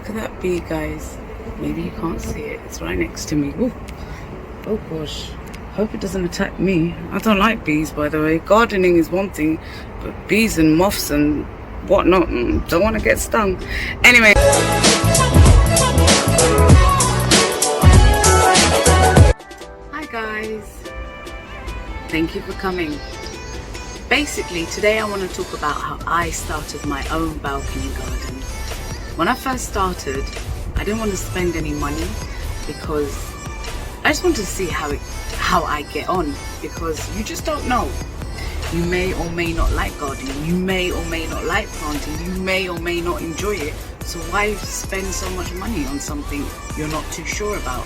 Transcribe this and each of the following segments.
Look at that bee, guys. Maybe you can't see it. It's right next to me. Ooh. Oh gosh. Hope it doesn't attack me. I don't like bees, by the way. Gardening is one thing, but bees and moths and whatnot, don't want to get stung. Anyway. Hi guys. Thank you for coming. Basically, today I want to talk about how I started my own balcony garden. When I first started, I didn't want to spend any money because I just wanted to see how I get on, because you just don't know. You may or may not like gardening, you may or may not like planting, you may or may not enjoy it. So why spend so much money on something you're not too sure about?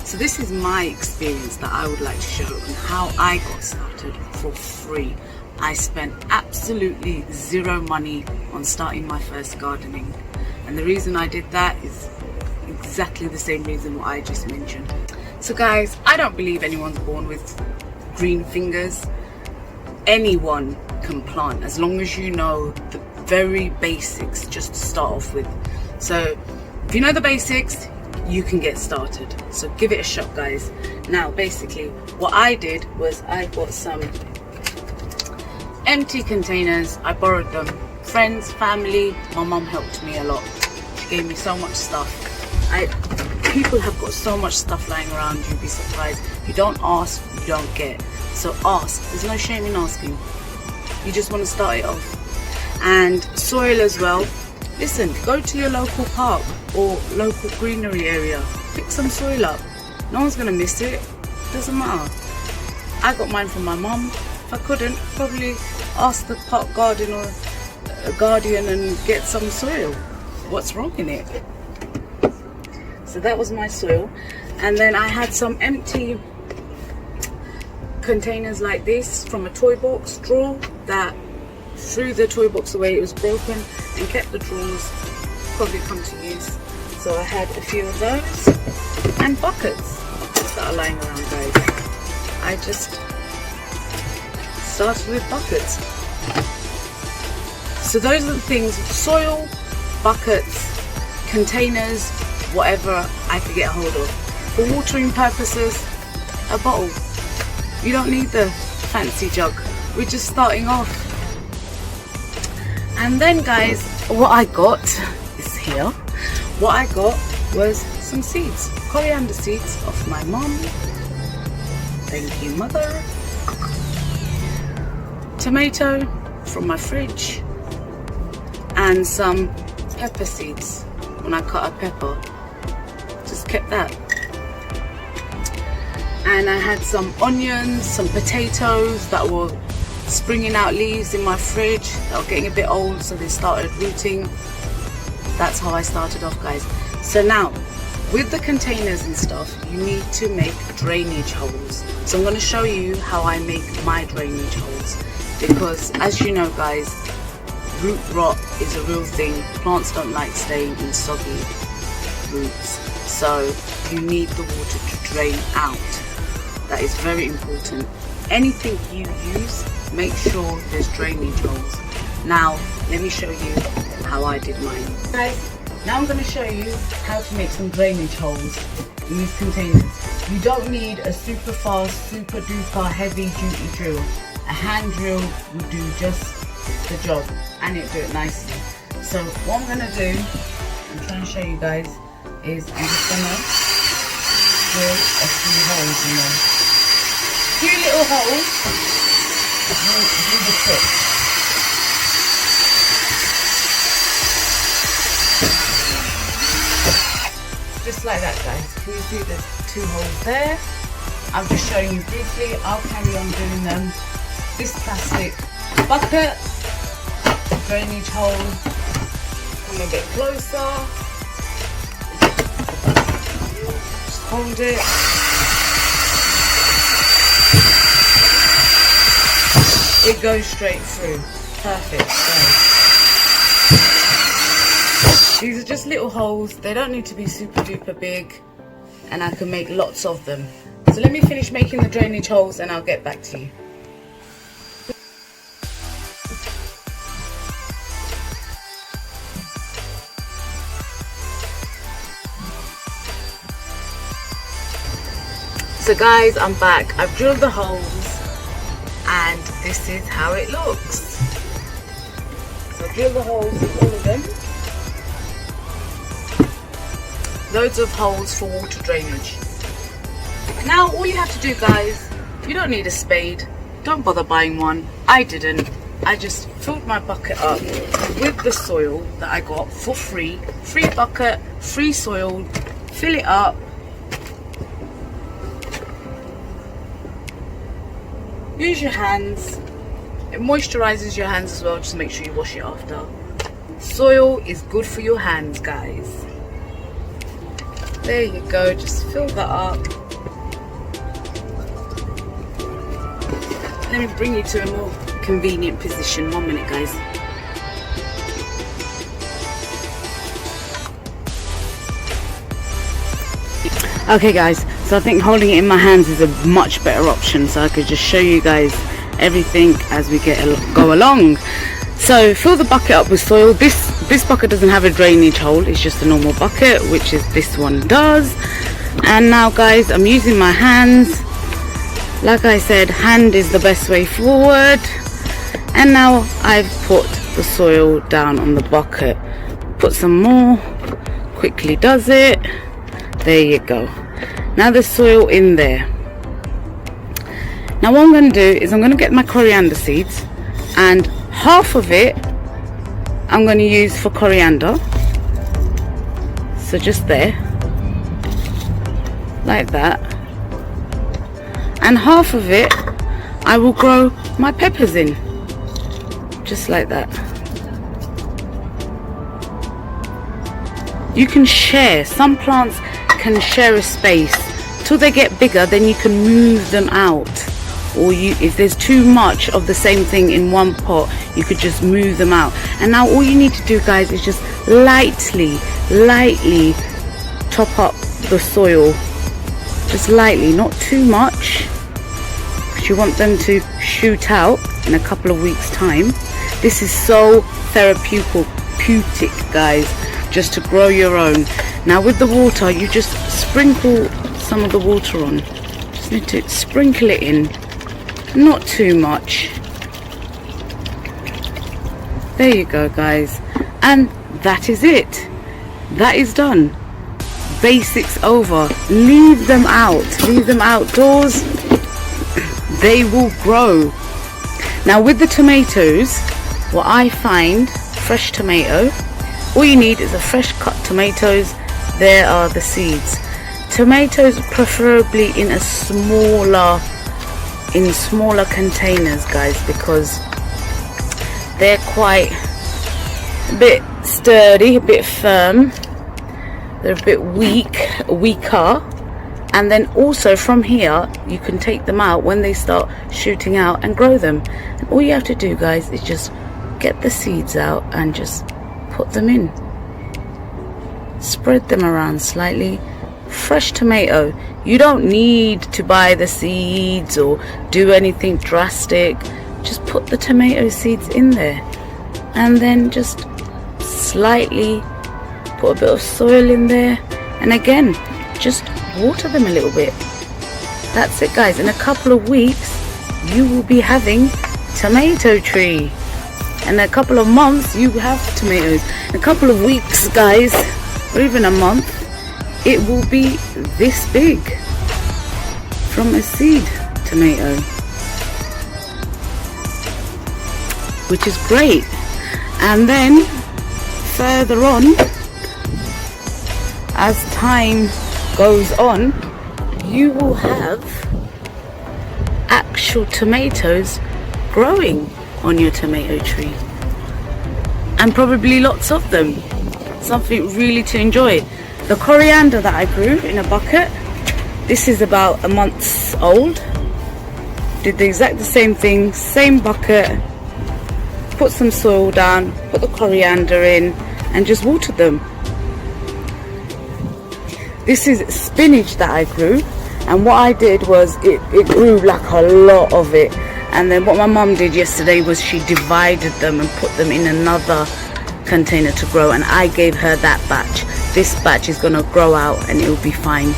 So this is my experience that I would like to show and how I got started for free. I spent absolutely zero money on starting my first gardening. And the reason I did that is exactly the same reason what I just mentioned. So guys, I don't believe anyone's born with green fingers. Anyone can plant as long as you know the very basics just to start off with. So if you know the basics, you can get started. So give it a shot, guys. Now basically what I did was I bought some empty containers. I borrowed them. Friends, family, my mum helped me a lot. She gave me so much stuff. People have got so much stuff lying around, you'd be surprised. You don't ask, you don't get. So ask. There's no shame in asking. You just want to start it off. And soil as well. Listen, go to your local park or local greenery area. Pick some soil up. No one's going to miss it. Doesn't matter. I got mine from my mum. If I couldn't, probably ask the park garden or a guardian and get some soil. What's wrong in it? So that was my soil. And then I had some empty containers like this from a toy box drawer that threw the toy box away. It was broken and kept the drawers. Probably come to use. So I had a few of those and buckets that are lying around, guys. I just started with buckets. So those are the things: soil, buckets, containers, whatever I could get a hold of. For watering purposes, a bottle. You don't need the fancy jug. We're just starting off. And then guys, what I got is here. What I got was some seeds. Coriander seeds off my mum. Thank you, mother. Tomato from my fridge. And some pepper seeds. When I cut a pepper, just kept that. And I had some onions, some potatoes that were springing out leaves in my fridge that were getting a bit old, so they started rooting. That's how I started off, guys. So now with the containers and stuff, you need to make drainage holes. So I'm going to show you how I make my drainage holes, because as you know, guys, root rot is a real thing. Plants don't like staying in soggy roots, so you need the water to drain out. That is very important. Anything you use, make sure there's drainage holes. Now let me show you how I did mine. Guys, now I'm going to show you how to make some drainage holes in these containers. You don't need a super fast, super duper heavy duty drill. A hand drill will do just the job, and it'll do it nicely. So what I'm going to do, I'm trying to show you guys, is I'm just going to drill a few holes in there. Few little holes will do the trick. Just like that, guys. Can you see there's 2 holes there? I'm just showing you briefly. I'll carry on doing them. This plastic bucket, drainage hole. Come a bit closer. Just hold it. It goes straight through. Perfect. So, these are just little holes. They don't need to be super duper big, and I can make lots of them. So let me finish making the drainage holes and I'll get back to you. So guys, I'm back. I've drilled the holes and this is how it looks. So I drilled the holes in all of them. Loads of holes for water drainage. Now all you have to do, guys, you don't need a spade. Don't bother buying one. I didn't. I just filled my bucket up with the soil that I got for free. Free bucket, free soil. Fill it up. Use your hands. It moisturizes your hands as well. Just make sure you wash it after. Soil is good for your hands, guys. There you go. Just fill that up. Let me bring you to a more convenient position. 1 minute, guys. Okay guys, so I think holding it in my hands is a much better option, so I could just show you guys everything as we go along. So fill the bucket up with soil. This bucket doesn't have a drainage hole, it's just a normal bucket, which is this one does. And now guys, I'm using my hands. Like I said, hand is the best way forward. And now I've put the soil down on the bucket. Put some more, quickly does it. There you go. Now there's soil in there. Now what I'm going to do is I'm going to get my coriander seeds, and half of it I'm going to use for coriander. So just there, like that. And half of it I will grow my peppers in, just like that. You can share. Some plants can share a space till they get bigger, then you can move them out, or if there's too much of the same thing in one pot, you could just move them out. And now all you need to do, guys, is just lightly top up the soil, just lightly, not too much, because you want them to shoot out in a couple of weeks time. This is so therapeutic, guys, just to grow your own. Now with the water, you just sprinkle some of the water on. Just need to sprinkle it in, not too much. There you go, guys. And that is it. That is done. Basics over. Leave them out. Leave them outdoors. They will grow. Now with the tomatoes, what I find, fresh tomato, all you need is a fresh cut tomatoes. There are the seeds. Tomatoes preferably in smaller containers, guys, because they're quite a bit sturdy, a bit firm, they're a bit weaker. And then also from here you can take them out when they start shooting out and grow them. And all you have to do, guys, is just get the seeds out and just put them in. Spread them around slightly. Fresh tomato. You don't need to buy the seeds or do anything drastic. Just put the tomato seeds in there, and then just slightly put a bit of soil in there, and again just water them a little bit. That's it, guys. In a couple of weeks you will be having tomato tree. In a couple of months you have tomatoes. In a couple of weeks, guys, or even a month, it will be this big from a seed tomato, which is great. And then further on, as time goes on, you will have actual tomatoes growing on your tomato tree, and probably lots of them. Something really to enjoy. The coriander that I grew in a bucket, this is about a month old. Did the exact same thing, same bucket, put some soil down, put the coriander in, and just watered them. This is spinach that I grew, and what I did was it grew like a lot of it. And then what my mum did yesterday was she divided them and put them in another container to grow, and I gave her that batch. This batch is gonna grow out and it will be fine.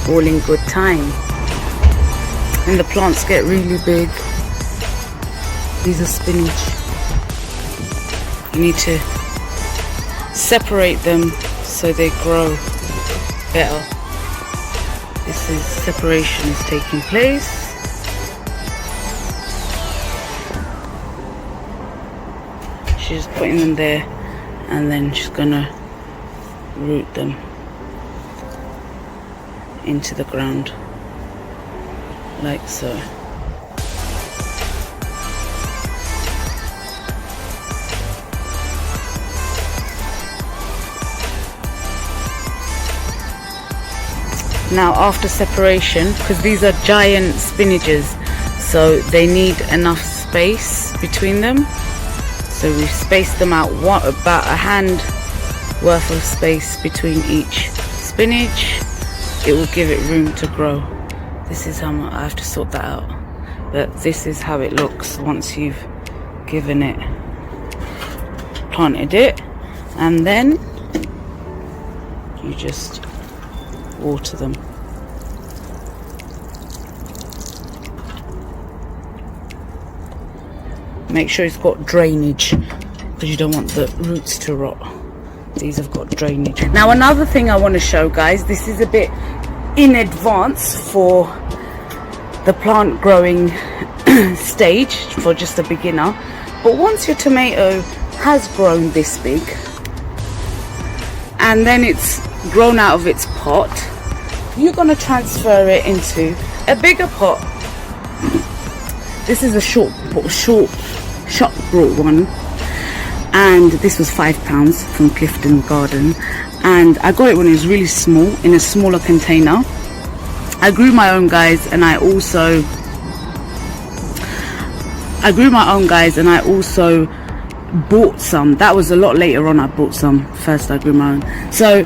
all in good time. And the plants get really big. These are spinach. You need to separate them so they grow better. This is separation is taking place. She's putting them there, and then she's gonna root them into the ground like so. Now after separation, because these are giant spinaches, so they need enough space between them, so we've spaced them out about a hand worth of space between each spinach. It will give it room to grow. This is how I have to sort that out, but this is how it looks once you've given it, planted it, and then you just water them. Make sure it's got drainage, because you don't want the roots to rot. These have got drainage. Now another thing I want to show, guys, this is a bit in advance for the plant growing stage for just a beginner, but once your tomato has grown this big and then it's grown out of its pot, you're going to transfer it into a bigger pot. This is a shop brought one, and this was £5 from Clifton Garden, and I got it when it was really small, in a smaller container. I grew my own, guys, and I also bought some. That was a lot later on. I bought some. First I grew my own. So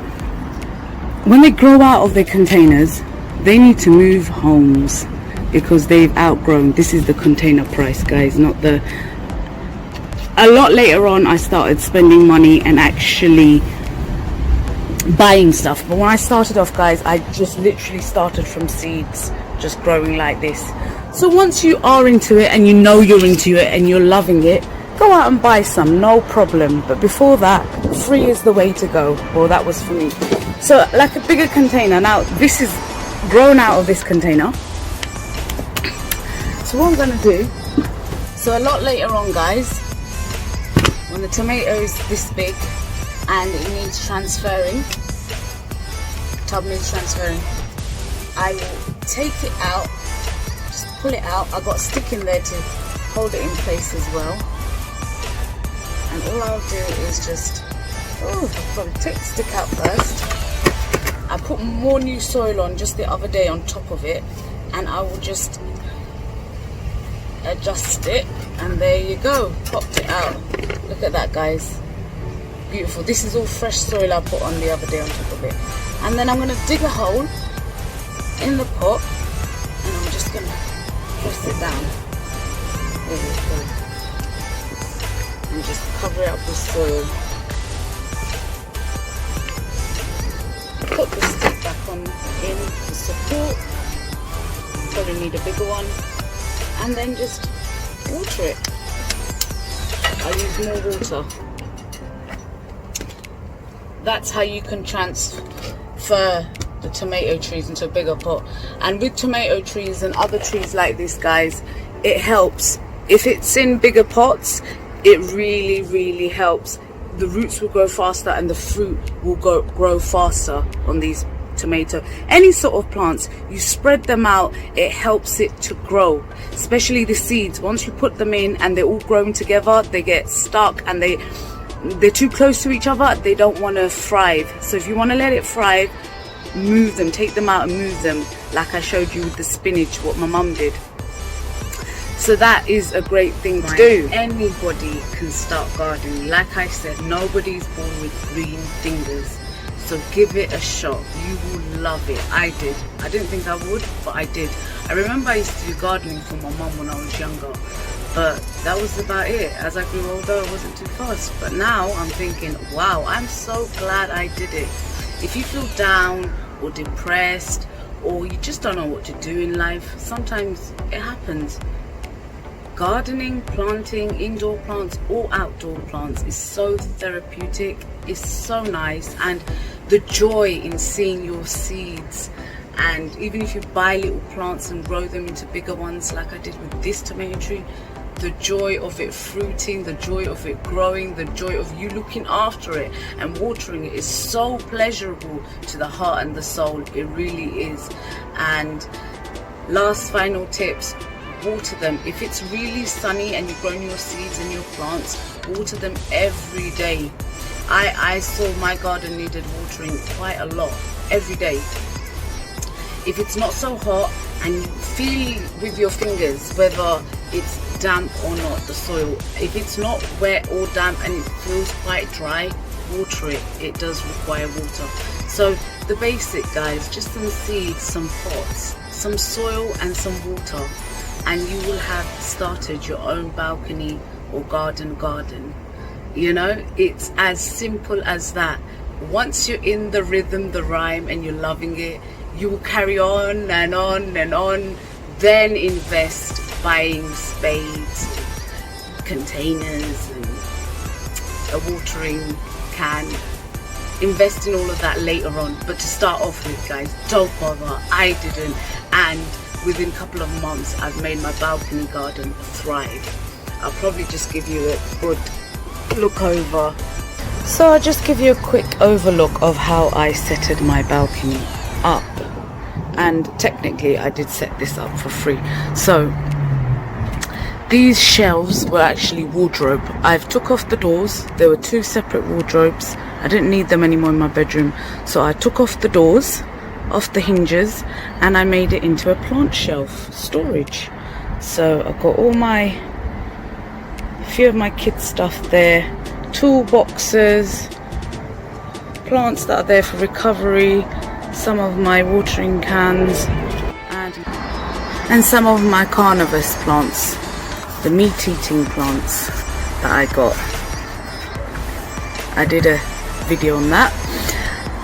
when they grow out of their containers, they need to move homes because they've outgrown. This is the container price, guys, not the... A lot later on I started spending money and actually buying stuff, but when I started off, guys, I just literally started from seeds, just growing like this. So once you are into it and you know you're into it and you're loving it, go out and buy some, no problem. But before that, free is the way to go. Well, that was for me. So like a bigger container. Now this is grown out of this container. So what I'm going to do, so a lot later on, guys, when the tomato is this big and it needs transferring, tub needs transferring, I will take it out, just pull it out. I've got a stick in there to hold it in place as well. And all I'll do is just, I've got to take the stick out first. I put more new soil on just the other day on top of it, and I will just adjust it, and there you go, popped it out. Look at that, guys, beautiful. This is all fresh soil I put on the other day on top of it. And then I'm going to dig a hole in the pot, and I'm just going to press it down. There we go. And just cover it up with soil. Put the stick back on in to support. Probably need a bigger one. And then just water it. I use more water. That's how you can transfer the tomato trees into a bigger pot. And with tomato trees and other trees like this, guys, it helps. If it's in bigger pots, it really, really helps. The roots will grow faster and the fruit will grow faster on these tomato. Any sort of plants, you spread them out, it helps it to grow, especially the seeds. Once you put them in and they're all growing together, they get stuck and they're too close to each other, they don't want to thrive. So if you want to let it thrive, move them, take them out and move them, like I showed you with the spinach, what my mum did. So that is a great thing to do. Anybody can start gardening. Like I said, nobody's born with green fingers. So give it a shot. You will love it. I did. I didn't think I would, but I did. I remember I used to do gardening for my mum when I was younger, but that was about it. As I grew older, I wasn't too fast. But now I'm thinking, wow, I'm so glad I did it. If you feel down or depressed or you just don't know what to do in life. Sometimes it happens. Gardening, planting, indoor plants or outdoor plants is so therapeutic. It's so nice, and the joy in seeing your seeds, and even if you buy little plants and grow them into bigger ones like I did with this tomato tree, the joy of it fruiting, the joy of it growing, the joy of you looking after it and watering it is so pleasurable to the heart and the soul. It really is. And last final tips, water them. If it's really sunny and you've grown your seeds and your plants, water them every day. I saw my garden needed watering quite a lot every day. If it's not so hot and you feel with your fingers whether it's damp or not, the soil, if it's not wet or damp and it feels quite dry, water it. It does require water. So the basic, guys, just some seeds, some pots, some soil and some water, and you will have started your own balcony or garden. You know, it's as simple as that. Once you're in the rhythm, the rhyme, and you're loving it, you will carry on and on and on. Then invest, buying spades, containers and a watering can. Invest in all of that later on, but to start off with, guys, don't bother. I didn't, and within a couple of months I've made my balcony garden thrive. I'll probably just give you a good look over. So I'll just give you a quick overlook of how I setted my balcony up. And technically I did set this up for free. So these shelves were actually wardrobe. I've took off the doors. There were two separate wardrobes. I didn't need them anymore in my bedroom, so I took off the doors, off the hinges, and I made it into a plant shelf storage. So I've got all my few of my kids stuff there, toolboxes, plants that are there for recovery, some of my watering cans, and some of my carnivorous plants, the meat-eating plants that I got. I did a video on that,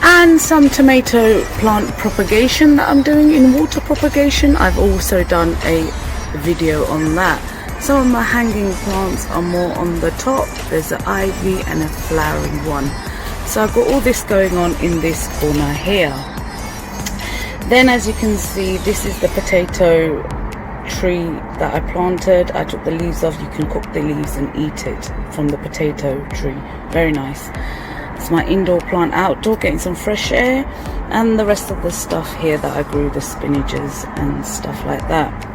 and some tomato plant propagation that I'm doing in water propagation. I've also done a video on that. Some of my hanging plants are more on the top. There's an ivy and a flowering one. So I've got all this going on in this corner here. Then, as you can see, this is the potato tree that I planted. I took the leaves off. You can cook the leaves and eat it from the potato tree. Very nice. It's my indoor plant, outdoor, getting some fresh air, and the rest of the stuff here that I grew, the spinaches and stuff like that.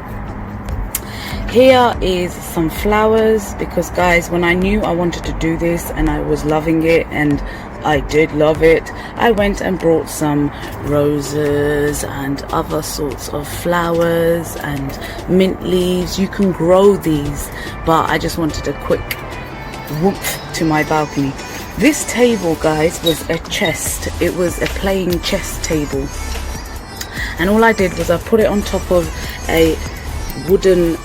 Here is some flowers, because guys, when I knew I wanted to do this and I was loving it, and I did love it, I went and brought some roses and other sorts of flowers and mint leaves. You can grow these, but I just wanted a quick whoop to my balcony. This table, guys, was a chest. It was a playing chess table, and all I did was I put it on top of a wooden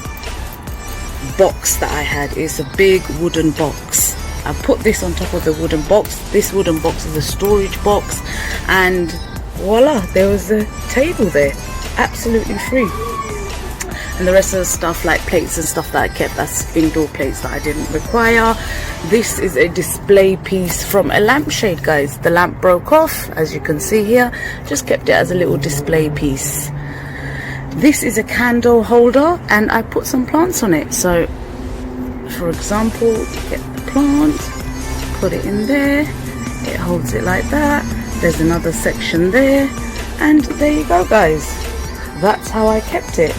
box that I had. It's a big wooden box. I put this on top of the wooden box. This wooden box is a storage box, and voila, there was a table there, absolutely free. And the rest of the stuff, like plates and stuff that I kept, that's indoor plates that I didn't require. This is a display piece from a lampshade, guys. The lamp broke off, as you can see here. Just kept it as a little display piece. This is a candle holder, and I put some plants on it. So for example, get the plant, put it in there, it holds it like that. There's another section there, and there you go, guys. That's how I kept it.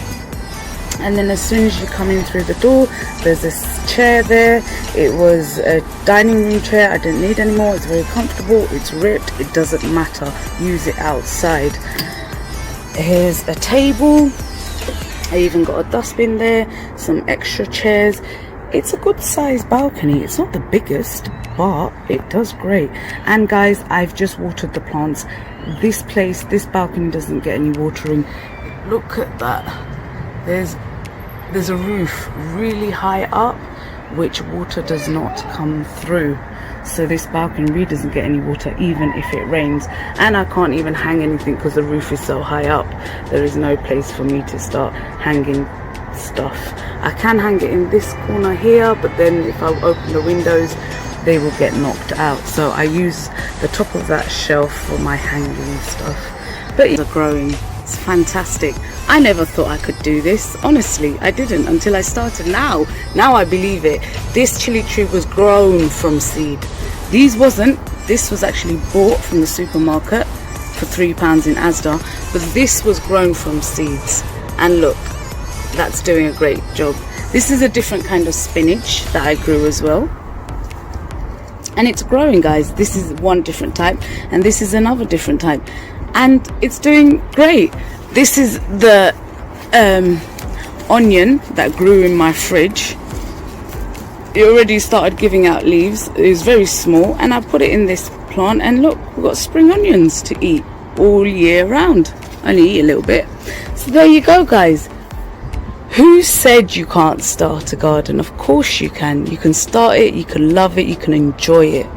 And then as soon as you come in through the door, there's this chair there. It was a dining room chair. I didn't need anymore. It's very comfortable. It's ripped. It doesn't matter. Use it outside. Here's a table. I even got a dustbin there, some extra chairs. It's a good sized balcony. It's not the biggest, but it does great. And guys, I've just watered the plants. This place, this balcony doesn't get any watering. Look at that. There's a roof really high up, which water does not come through. so this balcony really doesn't get any water even if it rains. And I can't even hang anything because the roof is so high up. There is no place for me to start hanging stuff. I can hang it in this corner here, but then if I open the windows they will get knocked out, so I use the top of that shelf for my hanging stuff. But it's growing, it's fantastic. I never thought I could do this, honestly I didn't, until I started. Now I believe it. This chili tree was grown from seed. This was actually bought from the supermarket for £3 in Asda, but this was grown from seeds, and look, that's doing a great job. This is a different kind of spinach that I grew as well, and it's growing, guys. This is one different type, and this is another different type, and it's doing great. This is the onion that grew in my fridge. It already started giving out leaves. It was very small, and I put it in this plant, and look, we've got spring onions to eat all year round. Only eat a little bit. So there you go, guys. Who said you can't start a garden? Of course you can. You can start it, you can love it, you can enjoy it.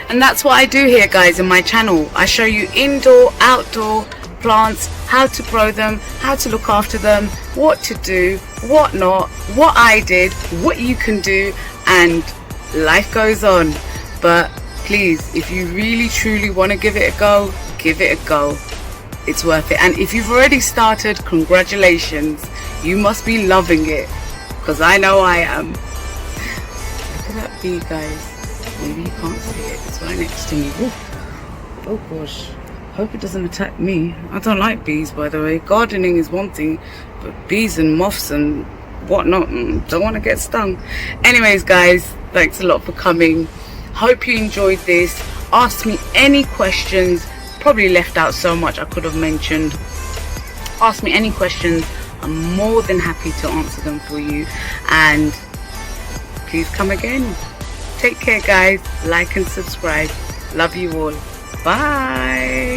And that's what I do here, guys, in my channel. I show you indoor, outdoor plants, how to grow them, how to look after them, what to do, what not, what I did, what you can do, and life goes on. But please, if you really truly want to give it a go, give it a go. It's worth it. And if you've already started, congratulations. You must be loving it, because I know I am. Look at that bee, guys. Maybe you can't see it. It's right next to me. Ooh. Oh gosh. Hope it doesn't attack me. I don't like bees, by the way. Gardening is one thing, but bees and moths and whatnot, don't want to get stung. Anyways, guys, thanks a lot for coming. Hope you enjoyed this. Ask me any questions. Probably left out so much I could have mentioned. Ask me any questions. I'm more than happy to answer them for you. And please come again. Take care, guys. Like and subscribe. Love you all. Bye.